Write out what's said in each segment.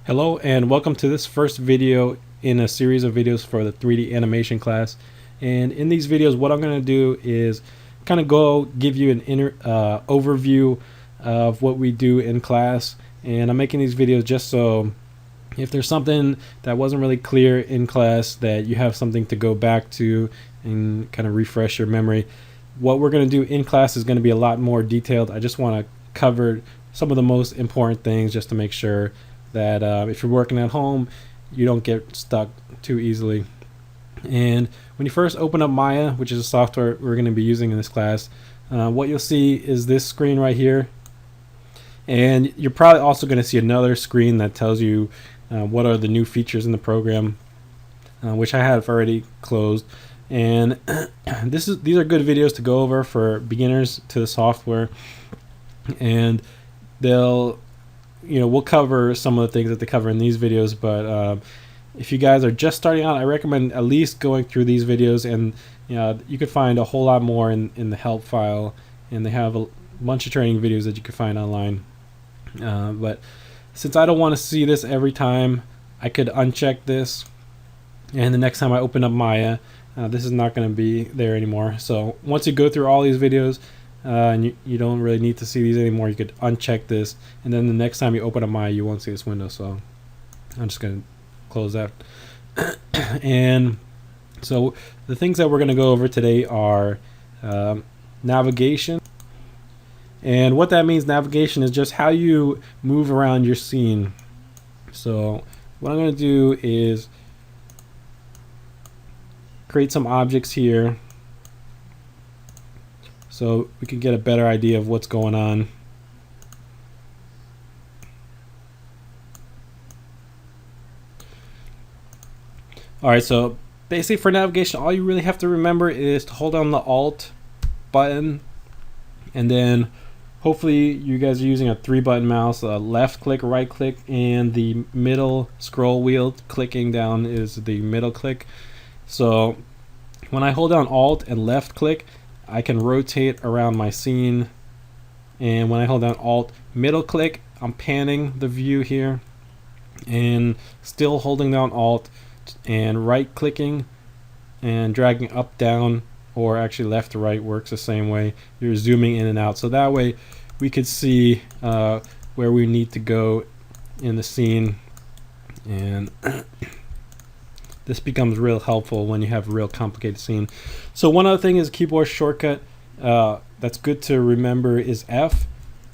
Hello and welcome to this first video in a series of videos for the 3D animation class. And in these videos what I'm going to do is kind of give you an overview of what we do in class. And I'm making these videos just so if there's something that wasn't really clear in class, that you have something to go back to and kind of refresh your memory. What we're going to do in class is going to be a lot more detailed. I just want to cover some of the most important things just to make sure that if you're working at home, you don't get stuck too easily. And when you first open up Maya, which is a software we're going to be using in this class, what you'll see is this screen right here. And you're probably also going to see another screen that tells you what are the new features in the program, which I have already closed. And these are good videos to go over for beginners to the software, and we'll cover some of the things that they cover in these videos. But if you guys are just starting out, I recommend at least going through these videos, and you could find a whole lot more in the help file, and they have a bunch of training videos that you can find online. But since I don't want to see this every time, I could uncheck this, and the next time I open up Maya, this is not going to be there anymore. So once you go through all these videos, and you don't really need to see these anymore, you could uncheck this, and then the next time you open up Maya, you won't see this window. So I'm just going to close that. And so the things that we're going to go over today are navigation. And what that means, navigation, is just how you move around your scene. So what I'm going to do is create some objects here so we can get a better idea of what's going on. Alright, so basically for navigation, all you really have to remember is to hold down the Alt button, and then hopefully you guys are using a 3-button mouse. Left click, right click, and the middle scroll wheel clicking down is the middle click. So when I hold down Alt and left click, I can rotate around my scene, and when I hold down Alt middle click, I'm panning the view here, and still holding down Alt and right clicking and dragging up down, or actually left to right works the same way. You're zooming in and out, so that way we could see where we need to go in the scene. And this becomes real helpful when you have a real complicated scene. So one other thing is a keyboard shortcut that's good to remember is F,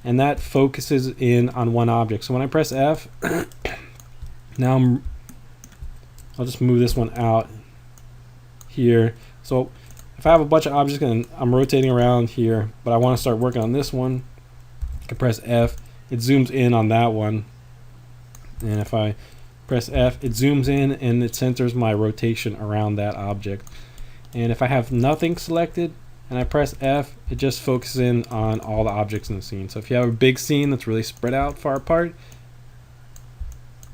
and that focuses in on one object. So when I press F, now I'll just move this one out here. So if I have a bunch of objects and I'm rotating around here, but I want to start working on this one, I can press F, it zooms in on that one, and if I press F, it zooms in and it centers my rotation around that object. And if I have nothing selected and I press F, it just focuses in on all the objects in the scene. So if you have a big scene that's really spread out far apart,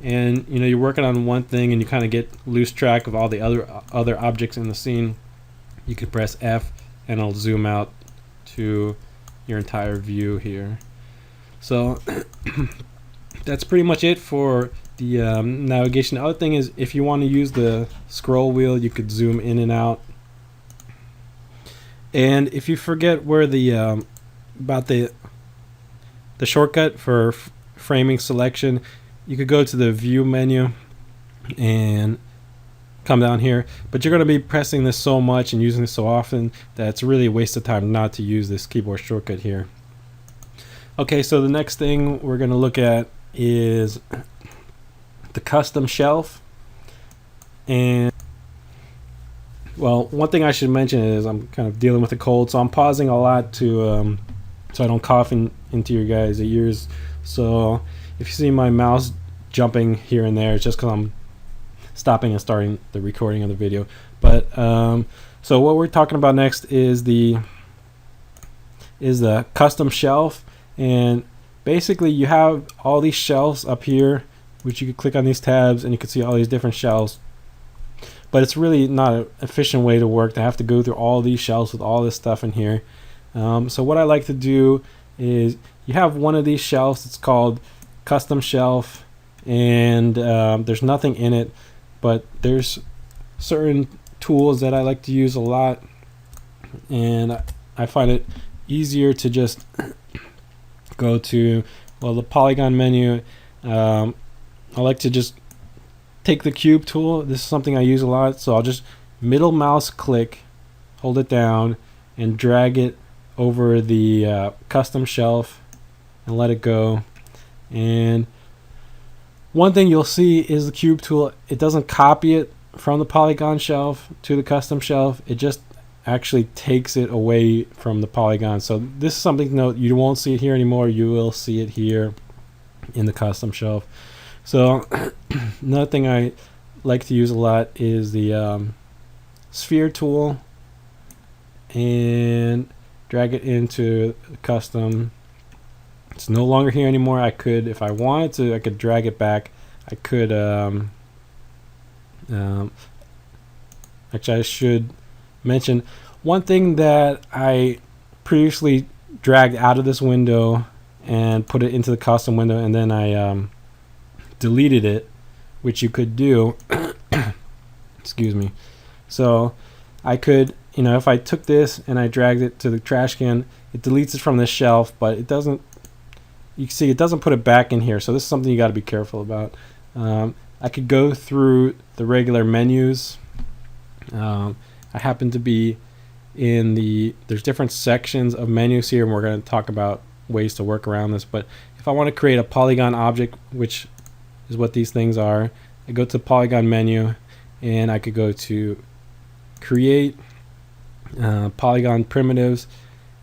and you're working on one thing and you kind of get lose track of all the other objects in the scene, you can press F and it'll zoom out to your entire view here. So that's pretty much it for the navigation. The other thing is, if you want to use the scroll wheel, you could zoom in and out. And if you forget where the shortcut for framing selection, you could go to the view menu and come down here, but you're going to be pressing this so much and using this so often that it's really a waste of time not to use this keyboard shortcut here. Okay, so the next thing we're going to look at is the custom shelf. And well, one thing I should mention is I'm kind of dealing with a cold, so I'm pausing a lot to so I don't cough into your guys' ears. So if you see my mouse jumping here and there, it's just because I'm stopping and starting the recording of the video. But so what we're talking about next is the custom shelf. And basically you have all these shelves up here, which you could click on these tabs and you can see all these different shelves. But it's really not an efficient way to work to have to go through all these shelves with all this stuff in here. So what I like to do is, you have one of these shelves, it's called custom shelf, and there's nothing in it, but there's certain tools that I like to use a lot, and I find it easier to just go to, well, the polygon menu. I like to just take the cube tool. This is something I use a lot, so I'll just middle mouse click, hold it down, and drag it over the custom shelf and let it go. And one thing you'll see is the cube tool, it doesn't copy it from the polygon shelf to the custom shelf. It just actually takes it away from the polygon. So this is something to note. You won't see it here anymore. You will see it here in the custom shelf. So another thing I like to use a lot is the sphere tool, and drag it into custom. It's no longer here anymore. I could, if I wanted to, I could drag it back. I could actually, I should mention one thing that I previously dragged out of this window and put it into the custom window, and then I deleted it, which you could do. Excuse me. So I could, if I took this and I dragged it to the trash can, it deletes it from the shelf, but it doesn't, you can see it doesn't put it back in here. So this is something you got to be careful about. I could go through the regular menus. I happen to be in there's different sections of menus here, and we're going to talk about ways to work around this. But if I want to create a polygon object, which is what these things are, I go to the polygon menu, and I could go to create polygon primitives,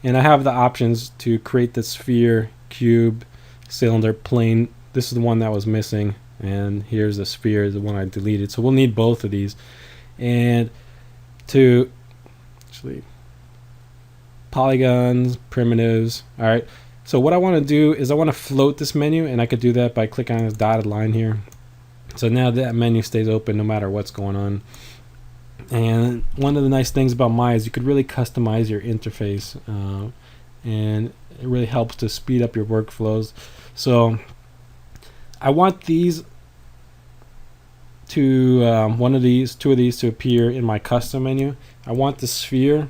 and I have the options to create the sphere, cube, cylinder, plane. This is the one that was missing, and here's the sphere, the one I deleted. So we'll need both of these. And to actually polygons, primitives. All right, so what I want to do is I want to float this menu, and I could do that by clicking on this dotted line here. So now that menu stays open no matter what's going on. And one of the nice things about Maya is you could really customize your interface, and it really helps to speed up your workflows. So I want these to two of these to appear in my custom menu. I want the sphere.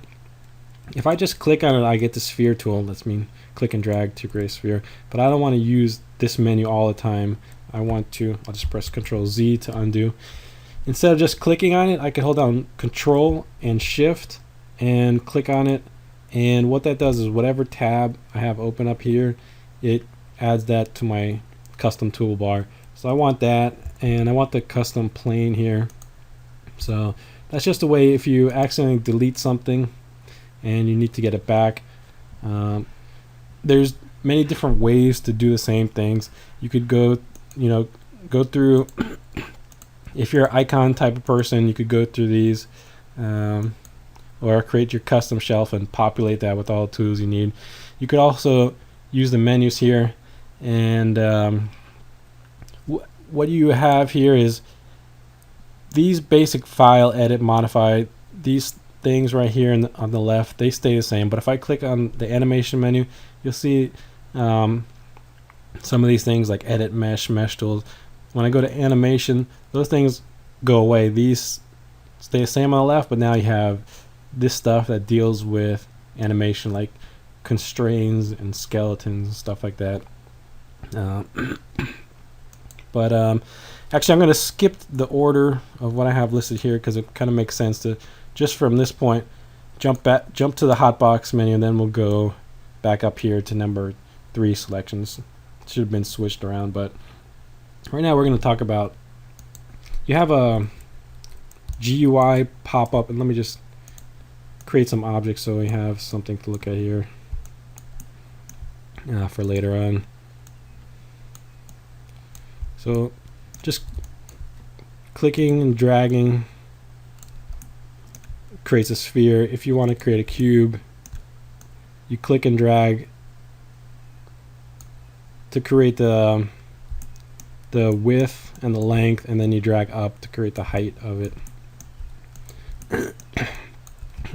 If I just click on it, I get the sphere tool. That's mean click and drag to create a sphere. But I don't want to use this menu all the time. I'll just press Control Z to undo. Instead of just clicking on it, I can hold down Control and Shift and click on it. And what that does is whatever tab I have open up here, it adds that to my custom toolbar. So I want that, and I want the custom plane here. So that's just a way if you accidentally delete something and you need to get it back. There's many different ways to do the same things. You could go through. If you're an icon type of person, you could go through these, or create your custom shelf and populate that with all the tools you need. You could also use the menus here, and what you have here is these basic file, edit, modify. These things right here on the left, they stay the same. But if I click on the animation menu, you'll see some of these things like edit, mesh tools. When I go to animation, those things go away. These stay the same on the left, but now you have this stuff that deals with animation, like constraints and skeletons and stuff like that. But actually, I'm going to skip the order of what I have listed here because it kind of makes sense to just from this point jump to the hotbox menu, and then we'll go back up here to number 3 selections. It should have been switched around, but right now we're going to talk about, you have a GUI pop up, and let me just create some objects so we have something to look at here for later on. So just clicking and dragging creates a sphere. If you want to create a cube, you click and drag to create the width and the length, and then you drag up to create the height of it.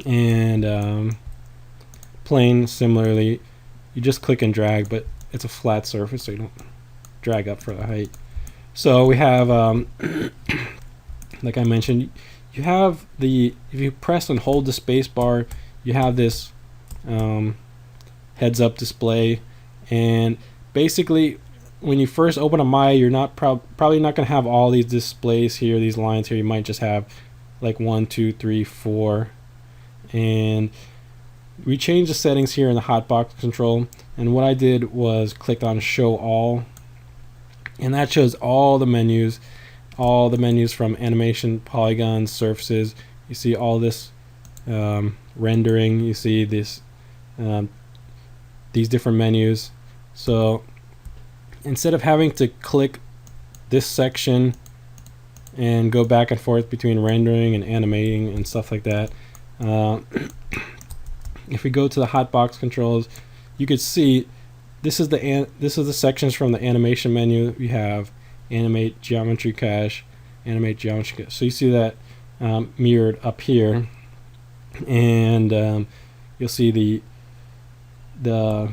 And plane, similarly, you just click and drag, but it's a flat surface, so you don't drag up for the height. So we have, like I mentioned, you have if you press and hold the space bar, you have this heads up display. And basically, when you first open a Maya, you're not probably not going to have all these displays here, these lines here. You might just have like 1, 2, 3, 4. And we changed the settings here in the hotbox control. And what I did was clicked on show all. And that shows all the menus from animation, polygons, surfaces. You see all this rendering. You see this these different menus. So instead of having to click this section and go back and forth between rendering and animating and stuff like that, if we go to the hotbox controls, you could see this is the sections from the animation menu. We have animate, geometry cache, animate, geometry cache. So you see that mirrored up here, and you'll see the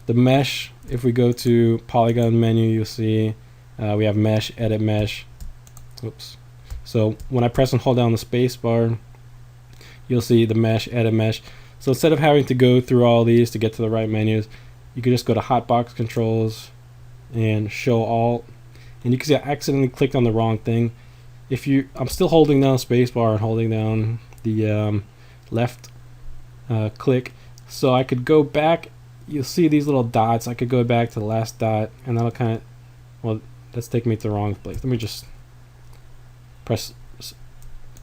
mesh. If we go to polygon menu, you'll see we have mesh, edit mesh. Oops. So when I press and hold down the space bar, you'll see the mesh, edit mesh. So instead of having to go through all these to get to the right menus, you can just go to hotbox controls and show all, and you can see I accidentally clicked on the wrong thing. I'm still holding down spacebar and holding down the left click, so I could go back. You'll see these little dots. I could go back to the last dot, and that'll kind of, well, that's taking me to the wrong place. Let me just press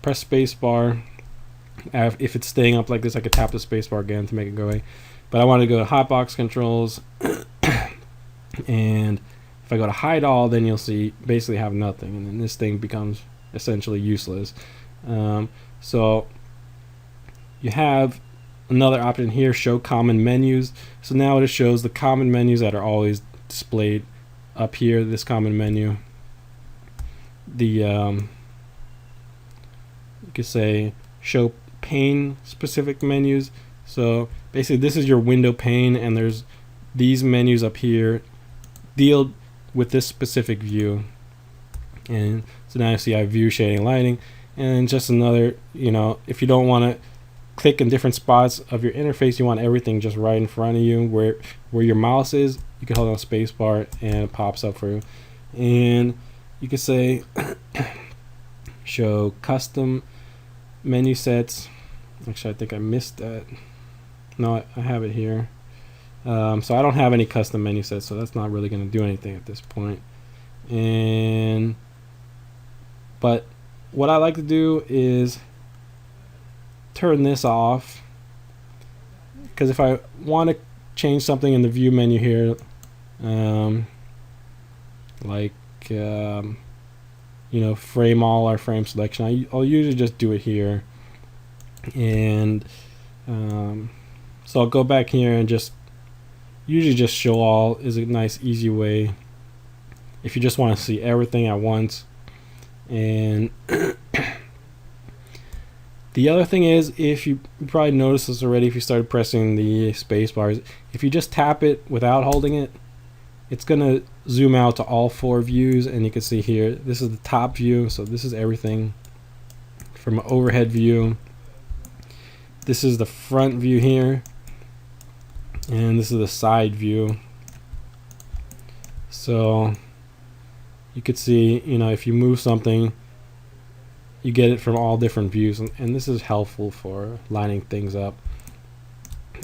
spacebar. If it's staying up like this, I could tap the spacebar again to make it go away. But I want to go to hotbox controls, and if I go to hide all, then you'll see basically have nothing, and then this thing becomes essentially useless. So you have another option here, show common menus. So now it shows the common menus that are always displayed up here, this common menu. You could say show pane specific menus. So basically this is your window pane, and there's these menus up here deal with this specific view. And so now you see I have view, shading, lighting, and just another, if you don't want to click in different spots of your interface, you want everything just right in front of you where your mouse is, you can hold on space bar and it pops up for you. And you can say show custom menu sets. Actually, I think I missed that. No, I have it here. So I don't have any custom menu sets, so that's not really going to do anything at this point. But what I like to do is turn this off, because if I want to change something in the view menu here, like frame all or frame selection, I'll usually just do it here. And so I'll go back here and usually just show all is a nice easy way if you just want to see everything at once. And the other thing is, if you probably noticed this already if you started pressing the space bars, if you just tap it without holding it, it's gonna zoom out to all 4 views. And you can see here, this is the top view, so this is everything from an overhead view. This is the front view here, and this is the side view. So you could see, if you move something, you get it from all different views, and this is helpful for lining things up.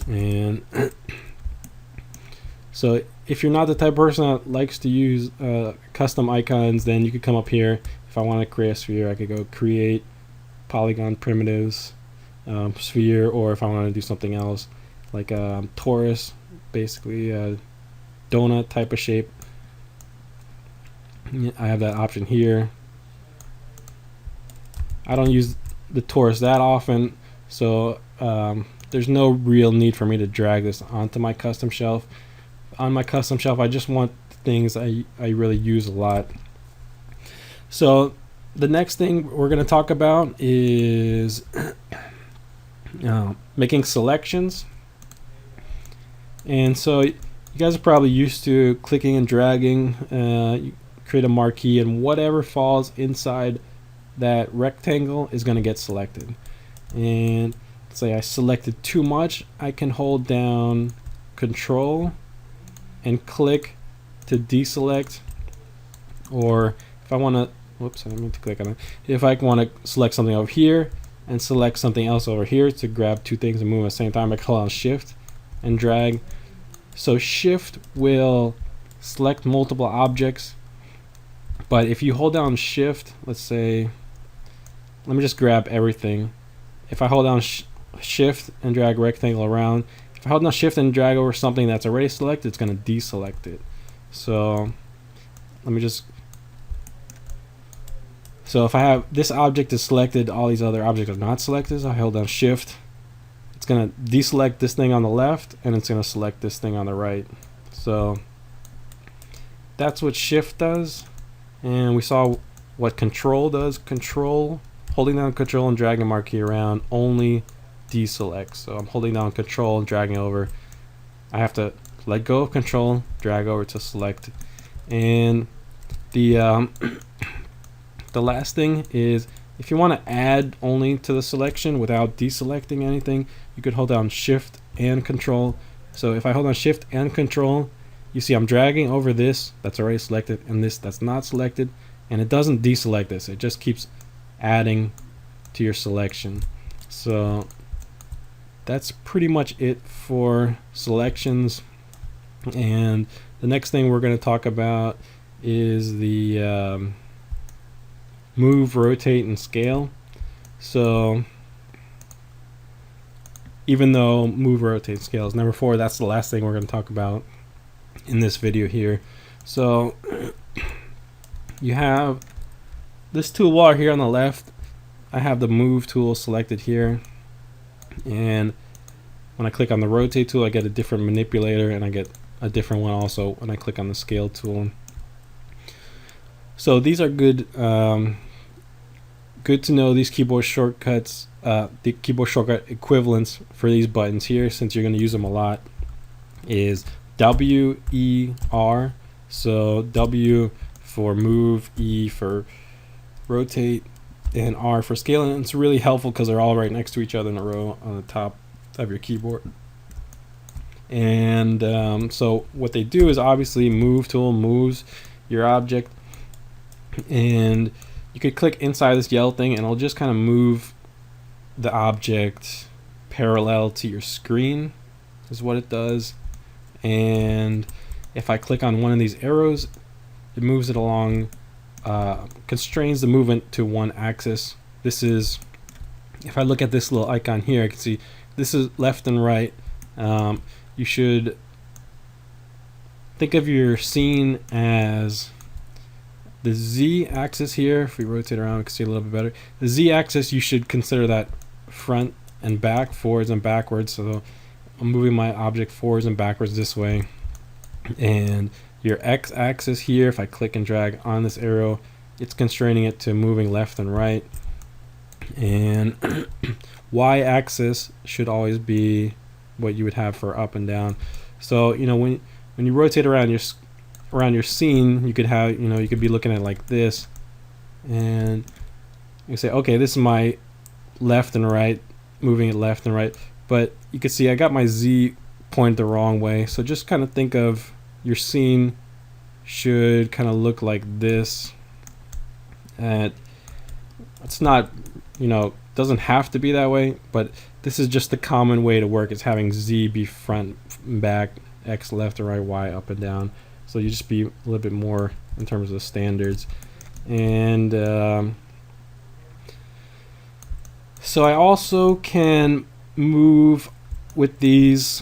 And so if you're not the type of person that likes to use custom icons, then you could come up here. If I want to create a sphere, I could go create polygon primitives, sphere, or if I want to do something else like torus, basically a donut type of shape, I have that option here. I don't use the torus that often, so there's no real need for me to drag this onto my custom shelf. On my custom shelf, I just want things I really use a lot. So the next thing we're going to talk about is making selections. And so you guys are probably used to clicking and dragging, create a marquee, and whatever falls inside that rectangle is going to get selected. And say I selected too much, I can hold down Control and click to deselect, or if I want to, whoops, I didn't mean to click on it. If I want to select something over here and select something else over here to grab two things and move at the same time, I can hold on Shift and drag. So Shift will select multiple objects, but if you hold down Shift, let's say, let me just grab everything. If I hold down Shift and drag rectangle around, if I hold down Shift and drag over something that's already selected, it's going to deselect it. So let me just, so if I have this object is selected, all these other objects are not selected, so I hold down Shift, it's going to deselect this thing on the left, and it's going to select this thing on the right. So that's what Shift does. And we saw what Control does. Control, holding down Control and dragging a marquee around only deselects. So I'm holding down Control and dragging over. I have to let go of Control, drag over to select. And the the last thing is, if you want to add only to the selection without deselecting anything, you could hold down Shift and Control. So if I hold down Shift and Control, you see I'm dragging over this that's already selected and this that's not selected, and it doesn't deselect this, it just keeps adding to your selection. So that's pretty much it for selections. And the next thing we're going to talk about is the move, rotate, and scale. So even though move, rotate, scale is number 4, that's the last thing we're going to talk about in this video here. So you have this toolbar here on the left. I have the move tool selected here, and when I click on the rotate tool, I get a different manipulator, and I get a different one also when I click on the scale tool. So these are good good to know, these keyboard shortcuts, the keyboard shortcut equivalents for these buttons here, since you're going to use them a lot, is W, E, R. So W for move, E for rotate, and R for scale. And it's really helpful because they're all right next to each other in a row on the top of your keyboard. And so what they do is, obviously move tool moves your object, and you could click inside this yellow thing and it'll just kind of move the object parallel to your screen is what it does. And if I click on one of these arrows, it moves it along, constrains the movement to one axis. This is, if I look at this little icon here, I can see this is left and right. You should think of your scene as the Z axis here. If we rotate around, we can see a little bit better. The Z axis, you should consider that front and back, forwards and backwards. So I'm moving my object forwards and backwards this way. And your X axis here, if I click and drag on this arrow, it's constraining it to moving left and right. And Y axis should always be what you would have for up and down. So you know, when you rotate around your scene, you could have, you know, you could be looking at it like this, and you say, okay, this is my left and right, moving it left and right. But you can see I got my Z pointed the wrong way. So just kind of think of your scene should kind of look like this. And it's not, you know, doesn't have to be that way, but this is just the common way to work, is having Z be front and back, X left and right, Y up and down. So you just be a little bit more in terms of the standards. And so I also can move with these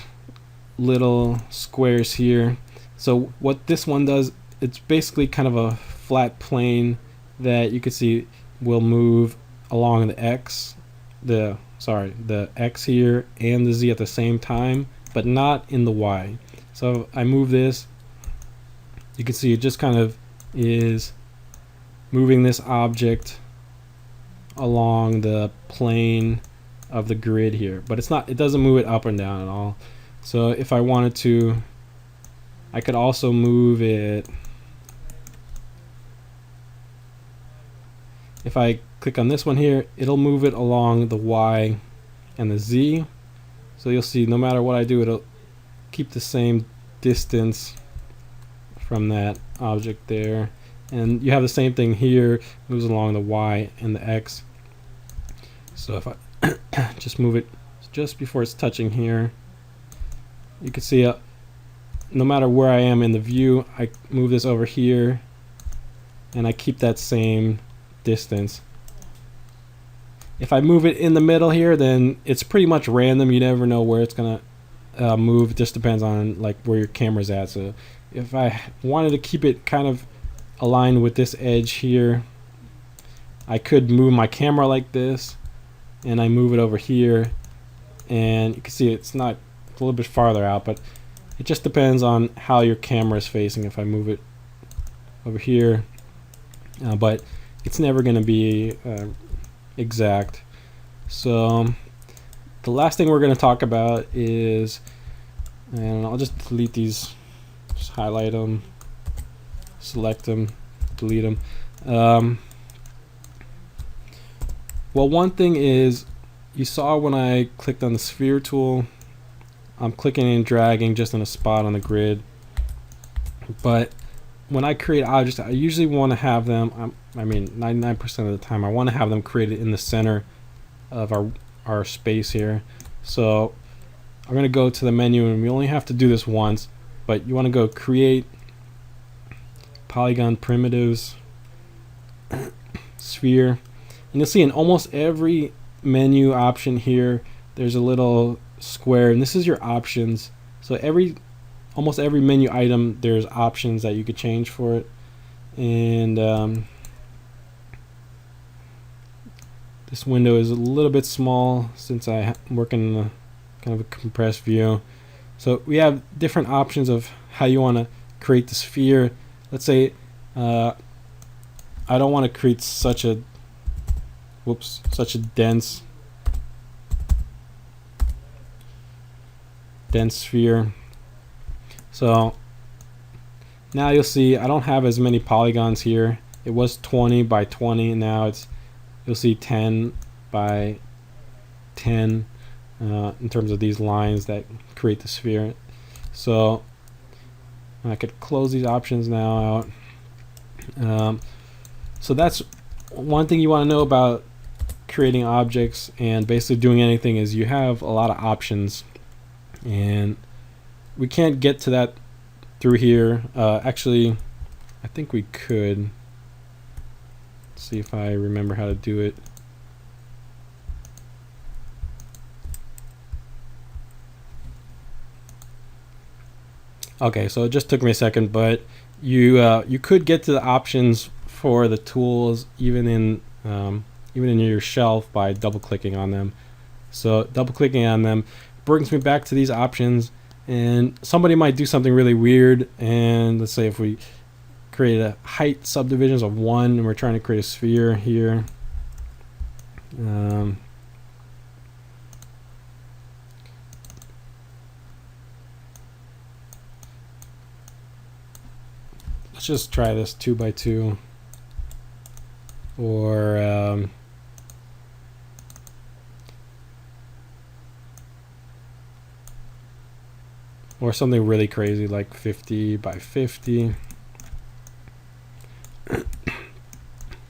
little squares here. So what this one does, it's basically kind of a flat plane that you can see will move along the X, the X here and the Z at the same time, but not in the Y. So I move this, you can see it just kind of is moving this object along the plane of the grid here, but it doesn't move it up and down at all. So if I wanted to, I could also move it if I click on this one here, it'll move it along the Y and the Z. So you'll see no matter what I do, it'll keep the same distance from that object there. And you have the same thing here, moves along the Y and the X. So if I just move it just before it's touching here, you can see no matter where I am in the view, I move this over here and I keep that same distance. If I move it in the middle here, then it's pretty much random. You never know where it's gonna move. It just depends on like where your camera's at. So if I wanted to keep it kind of aligned with this edge here, I could move my camera like this, and I move it over here, and you can see it's not a little bit farther out, but it just depends on how your camera is facing. If I move it over here, but it's never going to be exact. So the last thing we're going to talk about is, and I'll just delete these, just highlight them, select them, delete them. Well, one thing is, you saw when I clicked on the sphere tool, I'm clicking and dragging just in a spot on the grid. But when I create objects, I usually want to have them, I mean 99% of the time, I want to have them created in the center of our space here. So I'm going to go to the menu, and we only have to do this once, but you want to go create, polygon primitives, sphere, and you'll see in almost every menu option here there's a little square, and this is your options. So almost every menu item there's options that you could change for it. And this window is a little bit small since I'm working in a kind of a compressed view. So we have different options of how you want to create the sphere. Let's say I don't want to create such a dense sphere. So now you'll see I don't have as many polygons here. It was 20 by 20, and now you'll see 10 by 10 in terms of these lines that create the sphere. So I could close these options now out. So that's one thing you want to know about creating objects and basically doing anything, is you have a lot of options, and we can't get to that through here. Actually, I think we could. Let's see if I remember how to do it. Okay, so it just took me a second, but you could get to the options for the tools even in your shelf by double clicking on them. So double clicking on them brings me back to these options, and somebody might do something really weird, and let's say if we create a height subdivisions of 1 and we're trying to create a sphere here, let's just try this 2 by 2, or something really crazy like 50 by 50.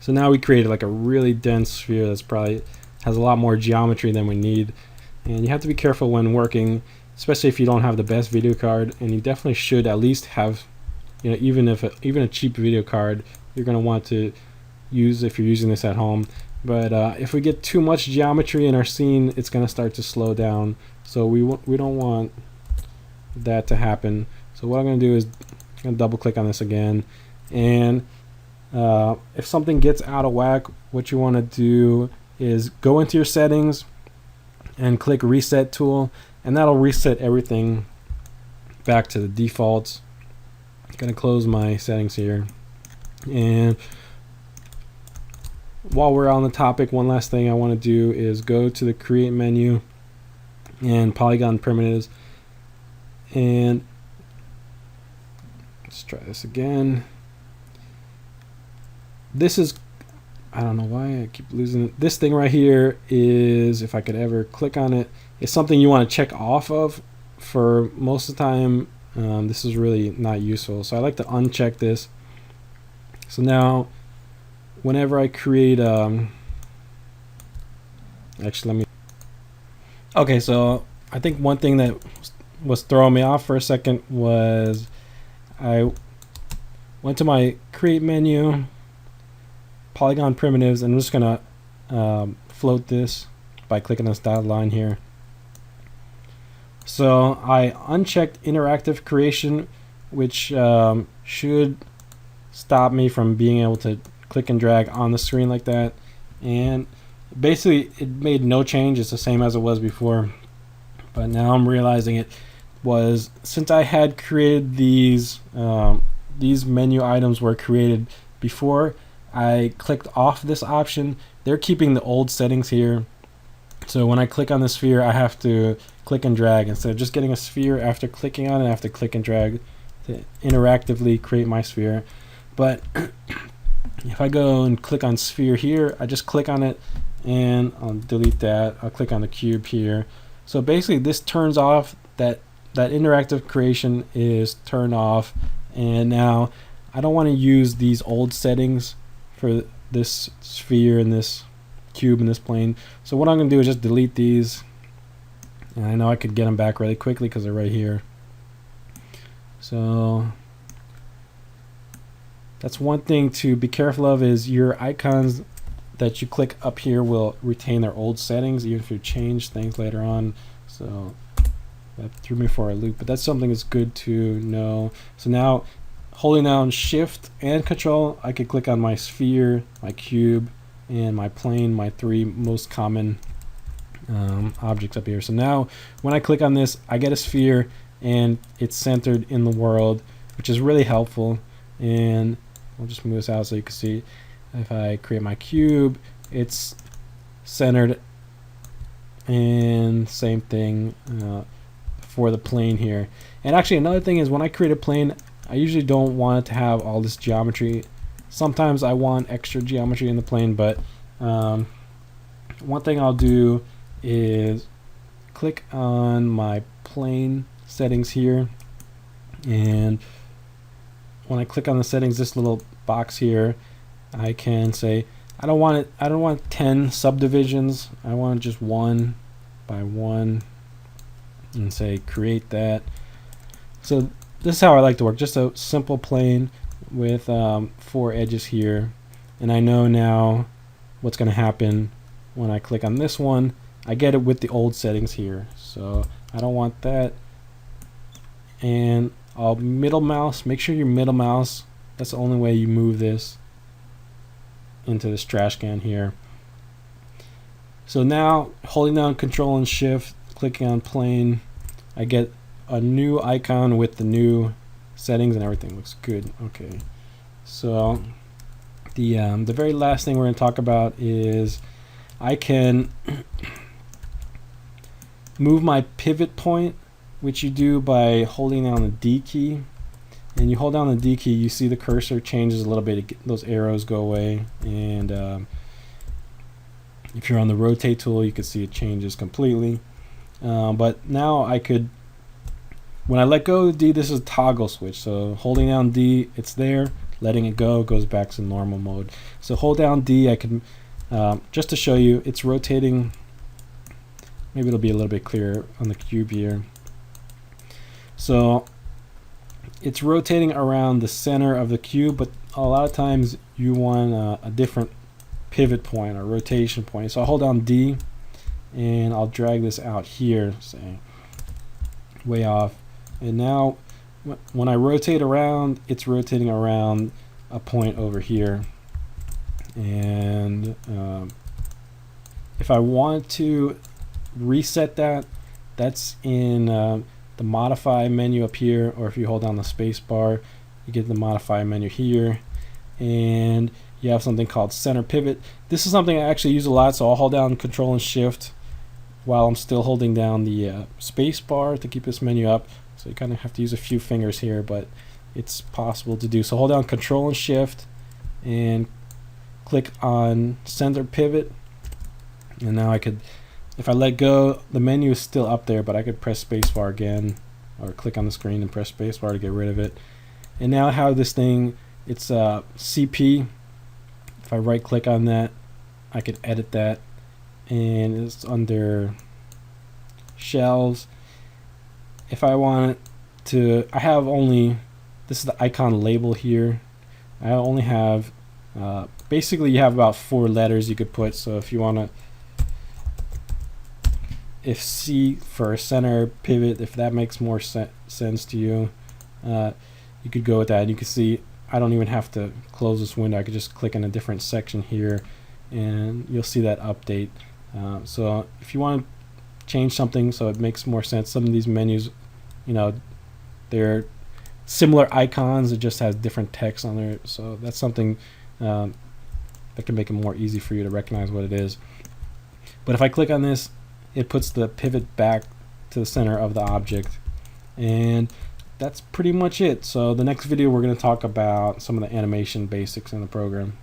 So now we created like a really dense sphere that's probably has a lot more geometry than we need, and you have to be careful when working, especially if you don't have the best video card. And you definitely should at least have, even a cheap video card you're going to want to use if you're using this at home. But if we get too much geometry in our scene, it's going to start to slow down, so we don't want that to happen. So what I'm going to do is I'm going to double click on this again, and if something gets out of whack, what you want to do is go into your settings and click reset tool, and that'll reset everything back to the defaults. I'm going to close my settings here, and while we're on the topic, one last thing I want to do is go to the create menu and polygon primitives, and let's try this again. This is I don't know why I keep losing it. This thing right here is, if I could ever click on it, it's something you want to check off of. For most of the time, this is really not useful. So I like to uncheck this. So now, whenever I create, actually let me. Okay, so I think one thing that was throwing me off for a second was I went to my create menu, polygon primitives, and I'm just gonna float this by clicking this dotted line here. So I unchecked interactive creation, which should stop me from being able to click and drag on the screen like that. And basically it made no change. It's the same as it was before, but now I'm realizing it was since I had created these menu items were created before I clicked off this option. They're keeping the old settings here. So when I click on the sphere, I have to click and drag instead of just getting a sphere after clicking on it. I have to click and drag to interactively create my sphere. But if I go and click on sphere here, I just click on it and I'll delete that. I'll click on the cube here. So basically this turns off that interactive creation is turned off, and now I don't want to use these old settings for this sphere and this cube and this plane. So what I'm going to do is just delete these, and I know I could get them back really quickly because they're right here. So that's one thing to be careful of, is your icons that you click up here will retain their old settings even if you change things later on. So that threw me for a loop, but that's something that's good to know. So now holding down shift and control, I could click on my sphere, my cube, and my plane, my three most common objects up here. So now when I click on this, I get a sphere and it's centered in the world, which is really helpful. And I'll just move this out so you can see. If I create my cube, it's centered, and same thing for the plane here. And actually another thing is, when I create a plane, I usually don't want it to have all this geometry. Sometimes I want extra geometry in the plane, but one thing I'll do is click on my plane settings here, and when I click on the settings, this little box here, I can say I don't want 10 subdivisions. I want just 1 by 1, and say create that. So this is how I like to work, just a simple plane with 4 edges here. And I know now what's going to happen when I click on this one. I get it with the old settings here, so I don't want that. And I'll middle mouse. Make sure you middle mouse. That's the only way you move this into this trash can here. So now holding down control and shift, clicking on plane, I get a new icon with the new settings, and everything looks good. Okay, so the very last thing we're going to talk about is I can move my pivot point, which you do by holding down the D key. And you hold down the D key, you see the cursor changes a little bit, those arrows go away. And if you're on the rotate tool, you can see it changes completely. But now I could, when I let go of D, this is a toggle switch. So holding down D, it's there. Letting it go goes back to normal mode. So hold down D, I can, just to show you, it's rotating. Maybe it'll be a little bit clearer on the cube here. So it's rotating around the center of the cube, but a lot of times you want a different pivot point or rotation point. So I'll hold down D and I'll drag this out here, say way off. And now when I rotate around, it's rotating around a point over here. And if I want to reset that, that's in the modify menu up here, or if you hold down the space bar, you get the modify menu here, and you have something called center pivot. This is something I actually use a lot, so I'll hold down control and shift while I'm still holding down the space bar to keep this menu up. So you kind of have to use a few fingers here, but it's possible to do. So hold down control and shift and click on center pivot, and now I could, if I let go, the menu is still up there, but I could press spacebar again, or click on the screen and press spacebar to get rid of it. And now I have this thing, it's CP. If I right click on that, I can edit that, and it's under shelves. If I want to, I have only, this is the icon label here. I only have, basically you have about 4 letters you could put. So if you want to, if C for center pivot, if that makes more sense to you, you could go with that. You can see I don't even have to close this window. I could just click in a different section here, and you'll see that update. So if you want to change something so it makes more sense, some of these menus, you know, they're similar icons, it just has different text on there. So that's something that can make it more easy for you to recognize what it is. But if I click on this, it puts the pivot back to the center of the object, and that's pretty much it. So the next video we're going to talk about some of the animation basics in the program.